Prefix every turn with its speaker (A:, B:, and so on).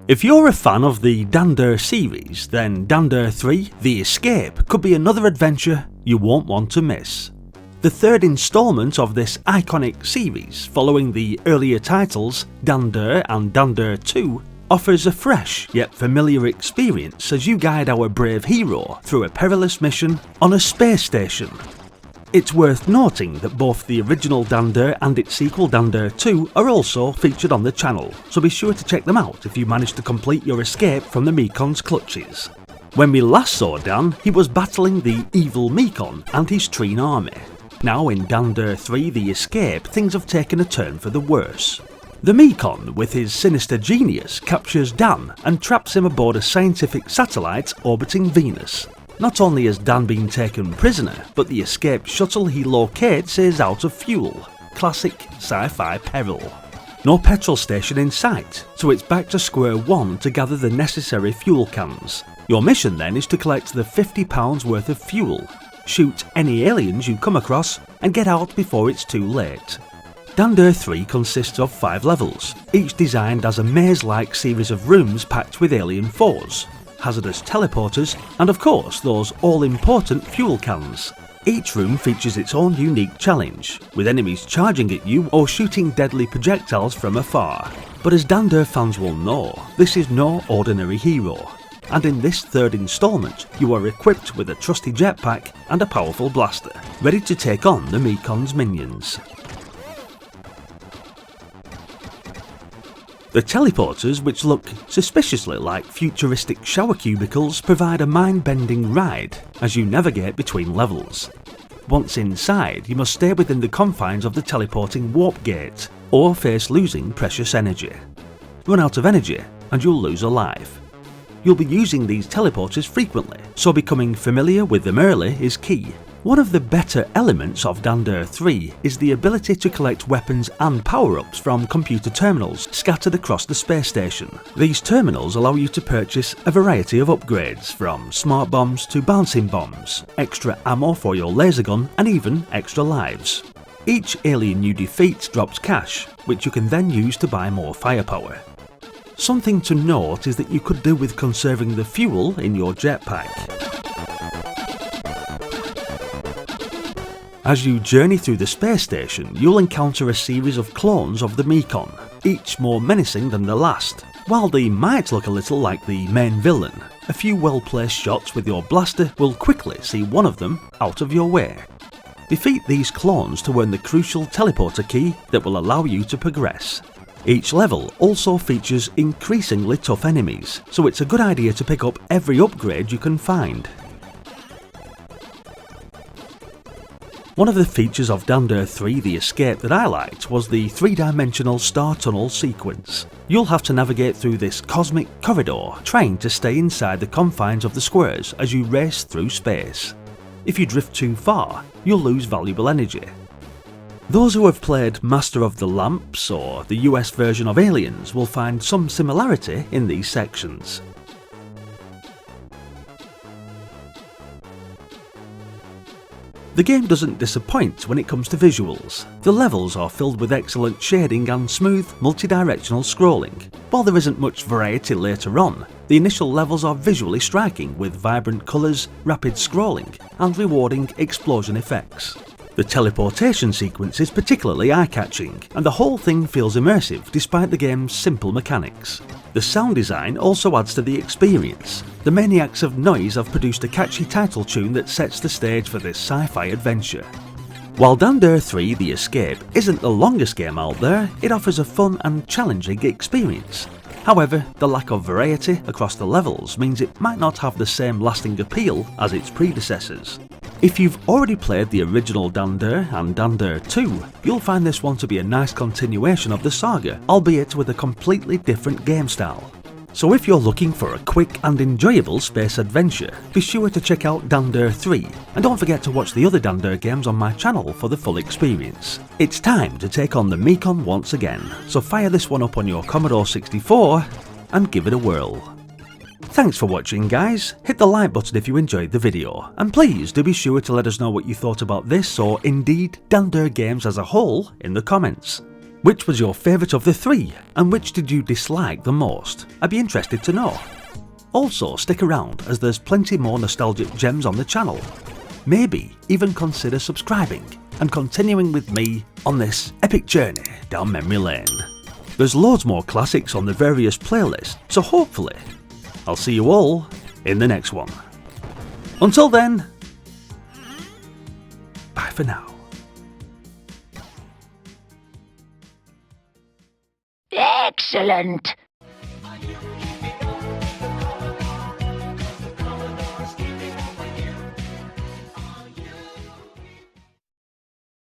A: If you're a fan of the Dander series, then Dander 3 The Escape could be another adventure you won't want to miss. The third installment of this iconic series, following the earlier titles Dander and Dander 2, offers a fresh yet familiar experience as you guide our brave hero through a perilous mission on a space station. It's worth noting that both the original Dander and its sequel Dander 2 are also featured on the channel, so be sure to check them out if you manage to complete your escape from the Mekon's clutches. When we last saw Dan, he was battling the evil Mekon and his Treen army. Now in Dander 3 The Escape, things have taken a turn for the worse. The Mekon, with his sinister genius, captures Dan and traps him aboard a scientific satellite orbiting Venus. Not only has Dan been taken prisoner, but the escaped shuttle he locates is out of fuel. Classic sci-fi peril. No petrol station in sight, so it's back to square one to gather the necessary fuel cans. Your mission then is to collect the £50 worth of fuel, shoot any aliens you come across, and get out before it's too late. Dander 3 consists of 5 levels, each designed as a maze-like series of rooms packed with alien foes, hazardous teleporters, and of course those all-important fuel cans. Each room features its own unique challenge, with enemies charging at you or shooting deadly projectiles from afar. But as Dander fans will know, this is no ordinary hero. And in this third installment, you are equipped with a trusty jetpack and a powerful blaster, ready to take on the Mekon's minions. The teleporters, which look suspiciously like futuristic shower cubicles, provide a mind-bending ride as you navigate between levels. Once inside, you must stay within the confines of the teleporting warp gate, or face losing precious energy. Run out of energy and you'll lose a life. You'll be using these teleporters frequently, so becoming familiar with them early is key. One of the better elements of Dander 3 is the ability to collect weapons and power-ups from computer terminals scattered across the space station. These terminals allow you to purchase a variety of upgrades, from smart bombs to bouncing bombs, extra ammo for your laser gun, and even extra lives. Each alien you defeat drops cash, which you can then use to buy more firepower. Something to note is that you could do with conserving the fuel in your jetpack. As you journey through the space station, you'll encounter a series of clones of the Mekon, each more menacing than the last. While they might look a little like the main villain, a few well-placed shots with your blaster will quickly see one of them out of your way. Defeat these clones to earn the crucial teleporter key that will allow you to progress. Each level also features increasingly tough enemies, so it's a good idea to pick up every upgrade you can find. One of the features of Dander 3 The Escape that I liked was the 3-dimensional star tunnel sequence. You'll have to navigate through this cosmic corridor, trying to stay inside the confines of the squares as you race through space. If you drift too far, you'll lose valuable energy. Those who have played Master of the Lamps or the US version of Aliens will find some similarity in these sections. The game doesn't disappoint when it comes to visuals. The levels are filled with excellent shading and smooth, multi-directional scrolling. While there isn't much variety later on, the initial levels are visually striking with vibrant colours, rapid scrolling, and rewarding explosion effects. The teleportation sequence is particularly eye-catching, and the whole thing feels immersive despite the game's simple mechanics. The sound design also adds to the experience. The Maniacs of Noise have produced a catchy title tune that sets the stage for this sci-fi adventure. While Dander 3 The Escape isn't the longest game out there, it offers a fun and challenging experience. However, the lack of variety across the levels means it might not have the same lasting appeal as its predecessors. If you've already played the original Dander and Dander 2, you'll find this one to be a nice continuation of the saga, albeit with a completely different game style. So if you're looking for a quick and enjoyable space adventure, be sure to check out Dander 3, and don't forget to watch the other Dander games on my channel for the full experience. It's time to take on the Mekon once again, so fire this one up on your Commodore 64 and give it a whirl. Thanks for watching guys, hit the like button if you enjoyed the video, and please do be sure to let us know what you thought about this or indeed Dander games as a whole in the comments. Which was your favourite of the three, and which did you dislike the most? I'd be interested to know. Also, stick around as there's plenty more nostalgic gems on the channel. Maybe even consider subscribing and continuing with me on this epic journey down memory lane. There's loads more classics on the various playlists, so hopefully I'll see you all in the next one. Until then, bye for now.
B: Excellent!